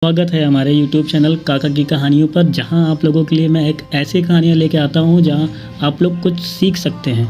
स्वागत है हमारे YouTube चैनल काका की कहानियों पर, जहां आप लोगों के लिए मैं एक ऐसी कहानियां लेके आता हूं जहां आप लोग कुछ सीख सकते हैं।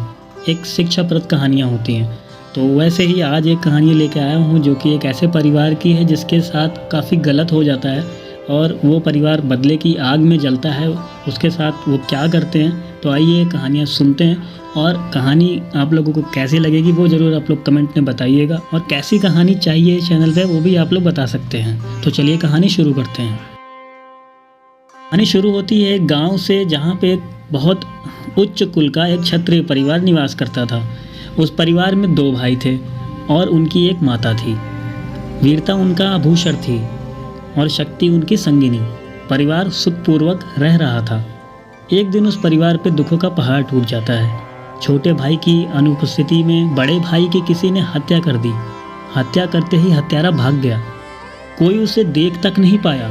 एक शिक्षाप्रद कहानियां होती हैं। तो वैसे ही आज एक कहानी लेके आया हूं जो कि एक ऐसे परिवार की है जिसके साथ काफ़ी गलत हो जाता है और वो परिवार बदले की आग में जलता है। उसके साथ वो क्या करते हैं, तो आइए कहानियाँ सुनते हैं। और कहानी आप लोगों को कैसी लगेगी वो ज़रूर आप लोग कमेंट में बताइएगा, और कैसी कहानी चाहिए चैनल पे वो भी आप लोग बता सकते हैं। तो चलिए कहानी शुरू करते हैं। कहानी शुरू होती है एक गांव से, जहां पे एक बहुत उच्च कुल का एक क्षत्रिय परिवार निवास करता था। उस परिवार में 2 भाई थे और उनकी एक माता थी। वीरता उनका आभूषण थी और शक्ति उनकी संगिनी। परिवार सुखपूर्वक रह रहा था। एक दिन उस परिवार पे दुखों का पहाड़ टूट जाता है। छोटे भाई की अनुपस्थिति में बड़े भाई की किसी ने हत्या कर दी। हत्या करते ही हत्यारा भाग गया। कोई उसे देख तक नहीं पाया।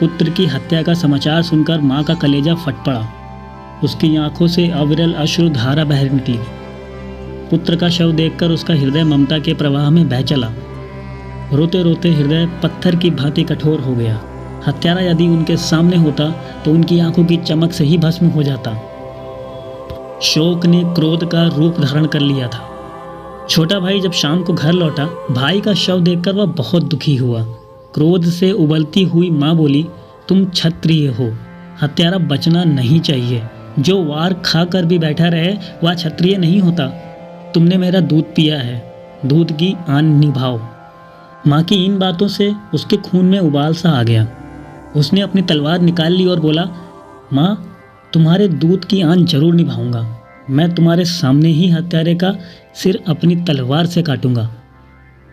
पुत्र की हत्या का समाचार सुनकर माँ का कलेजा फट पड़ा। उसकी आंखों से अविरल अश्रु धारा बह निकली। पुत्र का शव देखकर उसका हृदय ममता के प्रवाह में बह चला। रोते रोते हृदय पत्थर की भांति कठोर हो गया। हत्यारा यदि उनके सामने होता तो उनकी आंखों की चमक से ही भस्म हो जाता। शोक ने क्रोध का रूप धारण कर लिया था। छोटा भाई जब शाम को घर लौटा, भाई का शव देखकर वह बहुत दुखी हुआ। क्रोध से उबलती हुई माँ बोली, तुम क्षत्रिय हो, हत्यारा बचना नहीं चाहिए। जो वार खा कर भी बैठा रहे वह क्षत्रिय नहीं होता। तुमने मेरा दूध पिया है, दूध की आन निभाओ। माँ की इन बातों से उसके खून में उबाल सा आ गया। उसने अपनी तलवार निकाल ली और बोला, माँ, तुम्हारे दूध की आन जरूर निभाऊंगा। मैं तुम्हारे सामने ही हत्यारे का सिर अपनी तलवार से काटूंगा।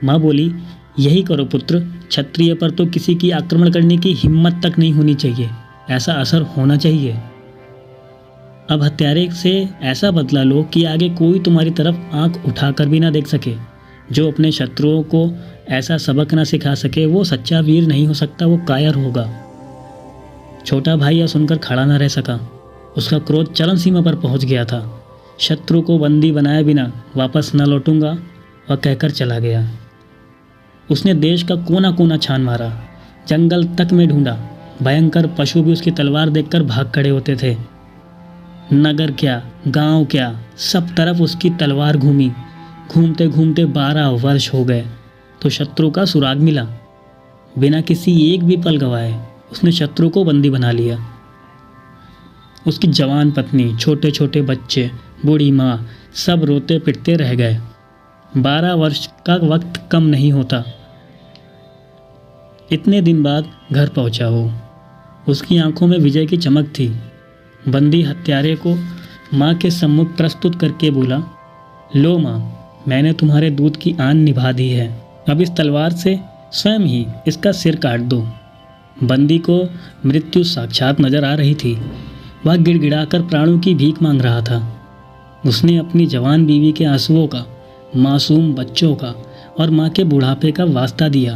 माँ बोली, यही करो पुत्र, क्षत्रिय पर तो किसी की आक्रमण करने की हिम्मत तक नहीं होनी चाहिए। ऐसा असर होना चाहिए। अब हत्यारे से ऐसा बदला लो कि आगे कोई तुम्हारी तरफ आंख उठाकर भी ना देख सके। जो अपने शत्रुओं को ऐसा सबक ना सिखा सके वो सच्चा वीर नहीं हो सकता, वो कायर होगा। छोटा भाई यह सुनकर खड़ा न रह सका। उसका क्रोध चरम सीमा पर पहुंच गया था। शत्रु को बंदी बनाए बिना वापस न लौटूंगा, वह कहकर चला गया। उसने देश का कोना कोना छान मारा, जंगल तक में ढूंढा। भयंकर पशु भी उसकी तलवार देखकर भाग खड़े होते थे। नगर क्या, गांव क्या, सब तरफ उसकी तलवार घूमी। घूमते घूमते 12 वर्ष हो गए तो शत्रु का सुराग मिला। बिना किसी एक भी पल गवाए उसने शत्रु को बंदी बना लिया। उसकी जवान पत्नी, छोटे छोटे बच्चे, बूढ़ी माँ सब रोते पिटते रह गए। 12 वर्ष का वक्त कम नहीं होता। इतने दिन बाद घर पहुंचा वो। उसकी आंखों में विजय की चमक थी। बंदी हत्यारे को माँ के सम्मुख प्रस्तुत करके बोला, लो माँ, मैंने तुम्हारे दूध की आन निभा दी है। अब इस तलवार से स्वयं ही इसका सिर काट दो। बंदी को मृत्यु साक्षात नजर आ रही थी। वह गिड़गिड़ाकर प्राणों की भीख मांग रहा था। उसने अपनी जवान बीवी के आंसुओं का, मासूम बच्चों का और माँ के बुढ़ापे का वास्ता दिया,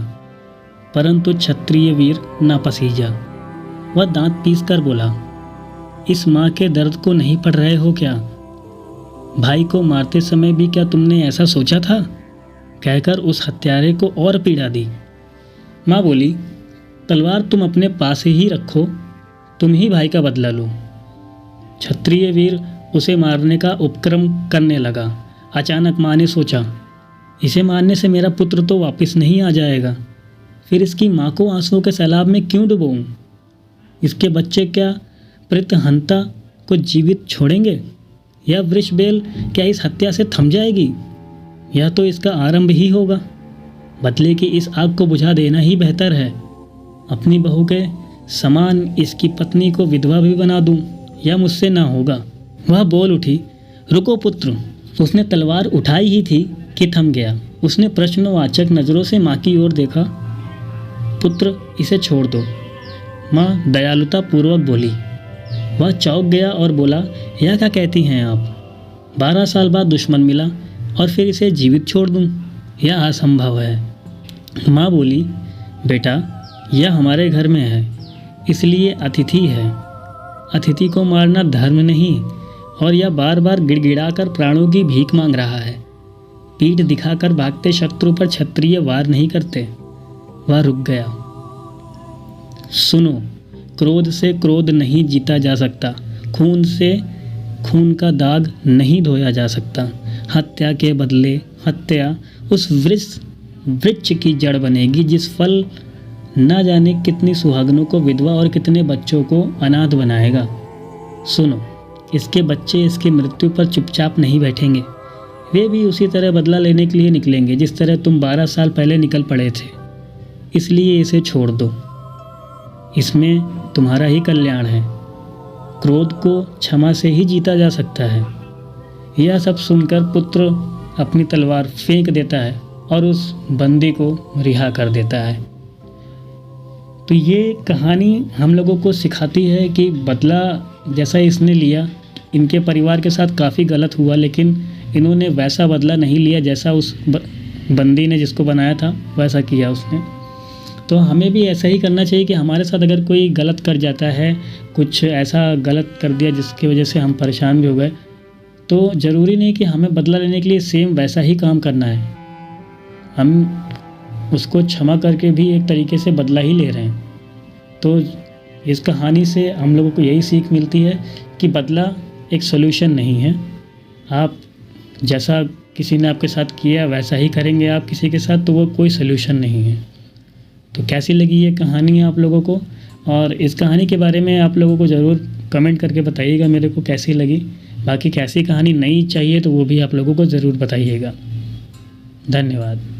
परंतु क्षत्रिय वीर ना पसीजा। वह दांत पीस कर बोला, इस माँ के दर्द को नहीं पढ़ रहे हो क्या? भाई को मारते समय भी क्या तुमने ऐसा सोचा था? कहकर उस हत्यारे को और पीड़ा दी। माँ बोली, तलवार तुम अपने पास ही रखो, तुम ही भाई का बदला लो। क्षत्रिय वीर उसे मारने का उपक्रम करने लगा। अचानक माँ ने सोचा, इसे मारने से मेरा पुत्र तो वापस नहीं आ जाएगा। फिर इसकी माँ को आंसुओं के सैलाब में क्यों डुबोऊं? इसके बच्चे क्या प्रेतहंता को जीवित छोड़ेंगे? यह वृषबेल क्या इस हत्या से थम जाएगी? यह तो इसका आरंभ ही होगा। बदले की इस आग को बुझा देना ही बेहतर है। अपनी बहू के समान इसकी पत्नी को विधवा भी बना दूं, यह मुझसे ना होगा। वह बोल उठी, रुको पुत्र। उसने तलवार उठाई ही थी कि थम गया। उसने प्रश्नवाचक नज़रों से माँ की ओर देखा। पुत्र, इसे छोड़ दो, माँ दयालुता पूर्वक बोली। वह चौंक गया और बोला, यह क्या कहती हैं आप? 12 साल बाद दुश्मन मिला और फिर इसे जीवित छोड़ दूं? यह असंभव है। माँ बोली, बेटा, यह हमारे घर में है, इसलिए अतिथि है। अतिथि को मारना धर्म नहीं, और यह बार बार गिड़गिड़ाकर प्राणों की भीख मांग रहा है। पीठ दिखाकर भागते शत्रु पर क्षत्रिय वार नहीं करते। वह रुक गया। सुनो, क्रोध से क्रोध नहीं जीता जा सकता, खून से खून का दाग नहीं धोया जा सकता। हत्या के बदले हत्या उस वृक्ष की जड़ बनेगी जिस फल ना जाने कितनी सुहागनों को विधवा और कितने बच्चों को अनाथ बनाएगा। सुनो, इसके बच्चे इसकी मृत्यु पर चुपचाप नहीं बैठेंगे, वे भी उसी तरह बदला लेने के लिए निकलेंगे जिस तरह तुम 12 साल पहले निकल पड़े थे। इसलिए इसे छोड़ दो, इसमें तुम्हारा ही कल्याण है। क्रोध को क्षमा से ही जीता जा सकता है। यह सब सुनकर पुत्र अपनी तलवार फेंक देता है और उस बंदी को रिहा कर देता है। तो ये कहानी हम लोगों को सिखाती है कि बदला जैसा इसने लिया, इनके परिवार के साथ काफ़ी गलत हुआ, लेकिन इन्होंने वैसा बदला नहीं लिया जैसा उस बंदी ने जिसको बनाया था वैसा किया उसने। तो हमें भी ऐसा ही करना चाहिए कि हमारे साथ अगर कोई गलत कर जाता है, कुछ ऐसा गलत कर दिया जिसकी वजह से हम परेशान भी हो गए, तो ज़रूरी नहीं कि हमें बदला लेने के लिए सेम वैसा ही काम करना है। हम उसको क्षमा करके भी एक तरीके से बदला ही ले रहे हैं। तो इस कहानी से हम लोगों को यही सीख मिलती है कि बदला एक सॉल्यूशन नहीं है। आप जैसा किसी ने आपके साथ किया वैसा ही करेंगे आप किसी के साथ, तो वो कोई सॉल्यूशन नहीं है। तो कैसी लगी ये कहानी आप लोगों को, और इस कहानी के बारे में आप लोगों को ज़रूर कमेंट करके बताइएगा मेरे को कैसी लगी। बाकी कैसी कहानी नई चाहिए तो वो भी आप लोगों को ज़रूर बताइएगा। धन्यवाद।